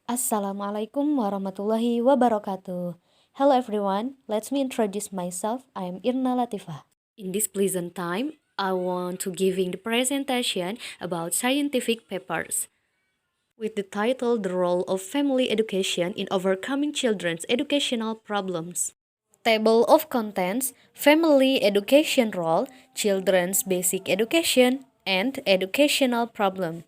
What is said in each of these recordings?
Assalamualaikum warahmatullahi wabarakatuh. Hello everyone, let me introduce myself. I am IRNA LATIFAH. In this pleasant time, I want to giving the presentation about scientific papers with the title The Role of Family Education in Overcoming Children's Educational Problems. Table of Contents, Family Education Role, Children's Basic Education, and Educational Problem.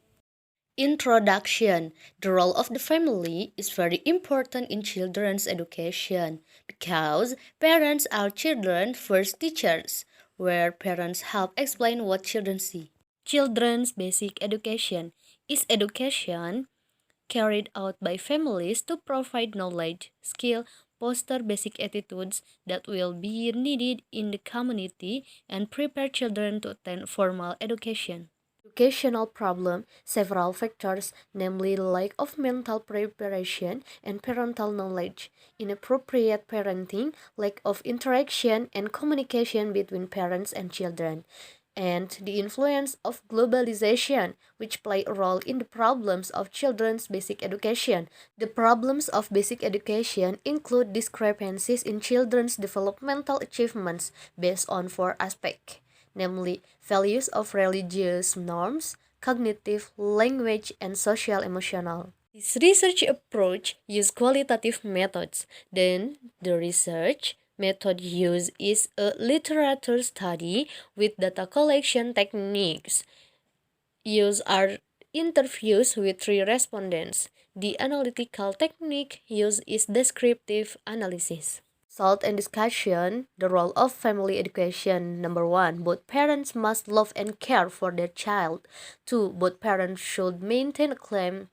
Introduction. The role of the family is very important in children's education because parents are children's first teachers, where parents help explain what children see. Children's basic education is education carried out by families to provide knowledge, skill, foster basic attitudes that will be needed in the community, and prepare children to attend formal education. Educational problem, several factors, namely lack of mental preparation and parental knowledge, inappropriate parenting, lack of interaction and communication between parents and children, and the influence of globalization, which play a role in the problems of children's basic education. The problems of basic education include discrepancies in children's developmental achievements based on four aspects, namely values of religious norms, cognitive, language, and social emotional. This research approach uses qualitative methods. Then, the research method used is a literature study with data collection techniques. Used are interviews with three respondents. The analytical technique used is descriptive analysis. Result and discussion, the role of family education. Number one, both parents must love and care for their child. Two, both parents should maintain a calm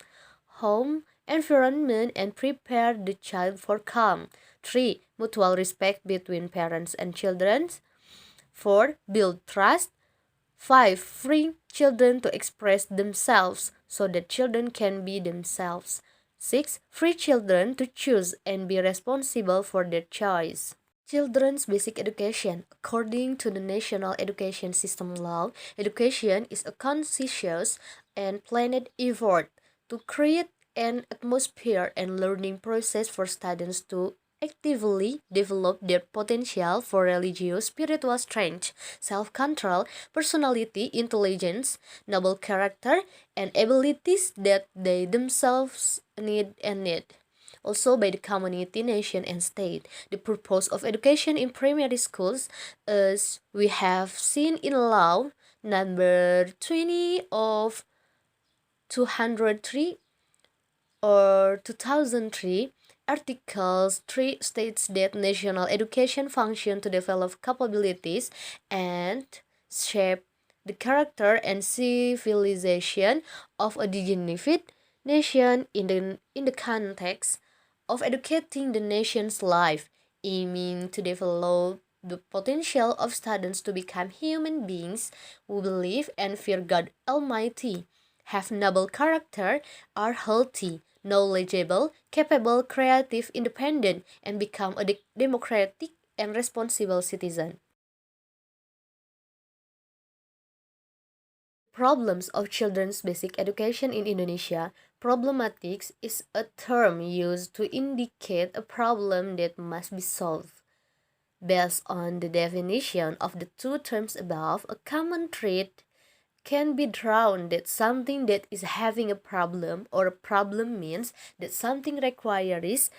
home environment and prepare the child for calm. Three, mutual respect between parents and children. Four, build trust. Five, free children to express themselves so that children can be themselves. Six, free children to choose and be responsible for their choice. Children's basic education. According to the National Education System Law, education is a conscious and planned effort to create an atmosphere and learning process for students to actively develop their potential for religious, spiritual strength, self-control, personality, intelligence, noble character, and abilities that they themselves need. Also by the community, nation, and state. The purpose of education in primary schools, as we have seen in law number 20 of 203 or 2003, Articles 3 states that national education function to develop capabilities and shape the character and civilization of a dignified nation in the context of educating the nation's life, aiming to develop the potential of students to become human beings who believe and fear God Almighty, have noble character, are healthy, knowledgeable, capable, creative, independent, and become a democratic and responsible citizen. Problems of children's basic education in Indonesia. Problematics is a term used to indicate a problem that must be solved. Based on the definition of the two terms above, a common trait can be drawn that something that is having a problem or a problem means that something requires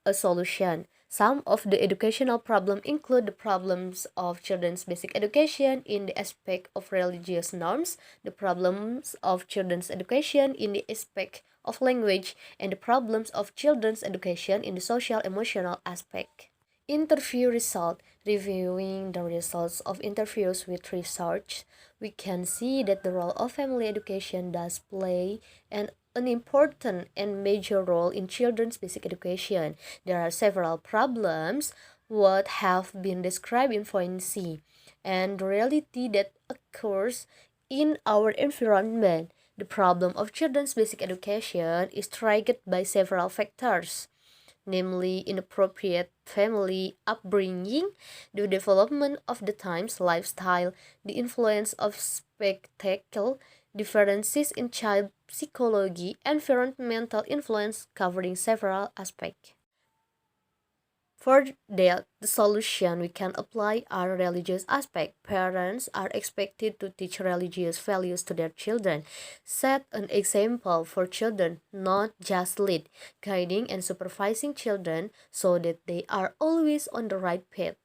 a solution. Some of the educational problems include the problems of children's basic education in the aspect of religious norms, the problems of children's education in the aspect of language, and the problems of children's education in the social emotional aspect. Interview result. Reviewing the results of interviews with research, we can see that the role of family education does play an important and major role in children's basic education. There are several problems what have been described in point C, and the reality that occurs in our environment. The problem of children's basic education is triggered by several factors, namely inappropriate family upbringing, the development of the times lifestyle, the influence of spectacle, differences in child psychology, environmental influence, covering several aspects. For that, the solution we can apply are religious aspect. Parents are expected to teach religious values to their children, set an example for children, not just lead, guiding and supervising children so that they are always on the right path.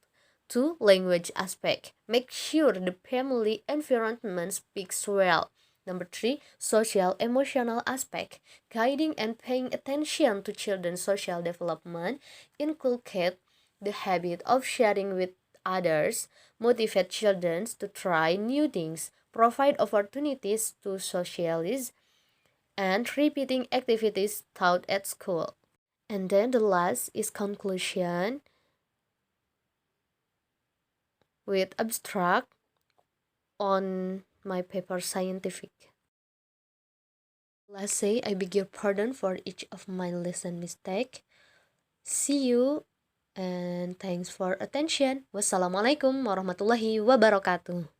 2. Language aspect. Make sure the family environment speaks well. Number 3. Social emotional aspect. Guiding and paying attention to children's social development, inculcate the habit of sharing with others, motivate children to try new things, provide opportunities to socialize, and repeating activities taught at school. And then the last is conclusion with abstract on my paper Scientific. Let's say I beg your pardon for each of my lesson mistake. See you and thanks for attention. Wassalamualaikum warahmatullahi wabarakatuh.